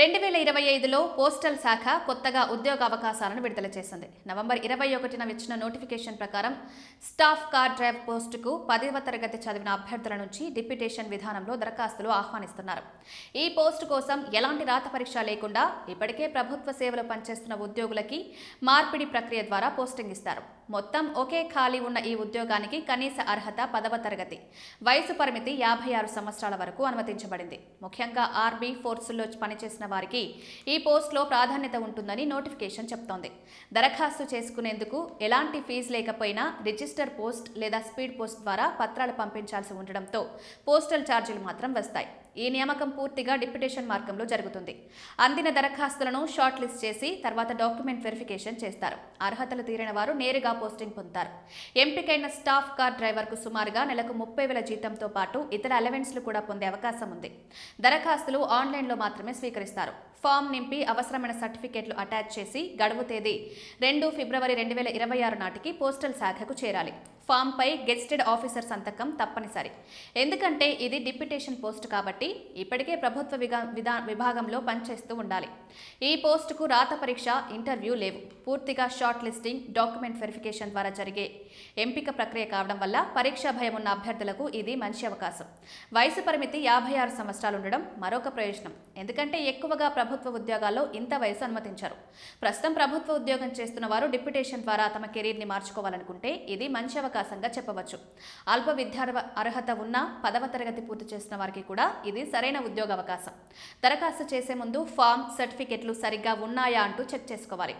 2025లో postal శాఖ కొత్తగా ఉద్యోగ అవకాశాలను విడుదల చేసింది. నవంబర్ 21న ఇచ్చిన నోటిఫికేషన్ ప్రకారం స్టాఫ్ కార్ డ్రైవర్ పోస్టుకు 10వ తరగతి చదివిన అభ్యర్థుల నుంచి డిప్యూటేషన్ విధానంలో దరఖాస్తులు ఆహ్వానిస్తున్నారు. ఈ పోస్టు కోసం ఎలాంటి రాత పరీక్ష లేకుండా ఇప్పటికే ప్రభుత్వ సేవలో పనిచేస్తున్న ఉద్యోగులకి మార్పిడి ప్రక్రియ ద్వారా పోస్టింగ్ ఇస్తారు. మొత్తం ఒకే ఖాళీ ఉన్న ఈ ఉద్యోగానికి కనీస అర్హత 10వ తరగతి, వయసు పరిమితి 56 సంవత్సరాల వరకు అనుమతించబడింది. ముఖ్యంగా ఆర్మీ ఫోర్సుల్లో పనిచేసిన వారికి ఈ పోస్టులో ప్రాధాన్యత ఉంటుందని నోటిఫికేషన్ చెప్తోంది. దరఖాస్తు చేసుకునేందుకు ఎలాంటి ఫీజు లేకపోయినా రిజిస్టర్ పోస్ట్ లేదా స్పీడ్ పోస్ట్ ద్వారా పత్రాలు పంపించాల్సి ఉండడంతో పోస్టల్ ఛార్జీలు మాత్రం వస్తాయి. ఈ నియామకం పూర్తిగా డిప్యూటేషన్ మార్గంలో జరుగుతుంది. అందిన దరఖాస్తులను షార్ట్ లిస్ట్ చేసి తర్వాత డాక్యుమెంట్ వెరిఫికేషన్ చేస్తారు. అర్హతలు తీరిన వారు నేరుగా పోస్టింగ్ పొందుతారు. ఎంపికైన స్టాఫ్ కార్ డ్రైవర్కు సుమారుగా నెలకు 30,000 జీతంతో పాటు ఇతర అలవెన్స్లు కూడా పొందే అవకాశం ఉంది. దరఖాస్తులు ఆన్లైన్లో మాత్రమే స్వీకరిస్తారు. ఫామ్ నింపి అవసరమైన సర్టిఫికేట్లు అటాచ్ చేసి గడువు తేదీ 2 ఫిబ్రవరి 2026 నాటికి పోస్టల్ శాఖకు చేరాలి. ఫామ్ పై గెజిటెడ్ ఆఫీసర్ సంతకం తప్పనిసరి. ఎందుకంటే ఇది డిప్యూటేషన్ పోస్ట్ కాబట్టి ఇప్పటికే ప్రభుత్వ విభాగంలో పనిచేస్తూ ఉండాలి. ఈ పోస్టుకు రాత పరీక్ష, ఇంటర్వ్యూ లేవు. పూర్తిగా షార్ట్ లిస్టింగ్, డాక్యుమెంట్ వెరిఫికేషన్ ద్వారా జరిగే ఎంపిక ప్రక్రియ కావడం వల్ల పరీక్ష భయం ఉన్న అభ్యర్థులకు ఇది మంచి అవకాశం. వయసు పరిమితి 56 సంవత్సరాలు ఉండడం మరొక ప్రయోజనం. ఎందుకంటే ఎక్కువగా ప్రభుత్వ ఉద్యోగాల్లో ఇంత వయసు అనుమతించారు. ప్రస్తుతం ప్రభుత్వ ఉద్యోగం చేస్తున్న వారు డిప్యూటేషన్ ద్వారా తమ కెరీర్ని మార్చుకోవాలనుకుంటే ఇది మంచి అవకాశంగా చెప్పవచ్చు. అల్ప విద్యా అర్హత ఉన్న 10వ తరగతి పూర్తి చేసిన వారికి కూడా ఇది సరైన ఉద్యోగ అవకాశం. దరఖాస్తు చేసే ముందు ఫామ్, సర్టిఫికెట్లు సరిగ్గా ఉన్నాయా అంటూ చెక్ చేసుకోవాలి.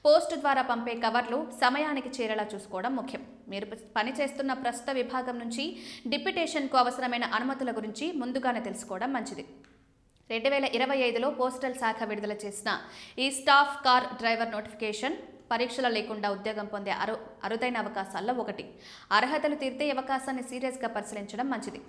పోస్టు ద్వారా పంపే కవర్లు సమయానికి చేరేలా చూసుకోవడం ముఖ్యం. మీరు పనిచేస్తున్న ప్రస్తుత విభాగం నుంచి డిప్యూటేషన్కు అవసరమైన అనుమతుల గురించి ముందుగానే తెలుసుకోవడం మంచిది. 2025లో పోస్టల్ శాఖ విడుదల చేసిన ఈ స్టాఫ్ కార్ డ్రైవర్ నోటిఫికేషన్ పరీక్షలు లేకుండా ఉద్యోగం పొందే అరుదైన అవకాశాల్లో ఒకటి. అర్హతలు తీరితే అవకాశాన్ని సీరియస్గా పరిశీలించడం మంచిది.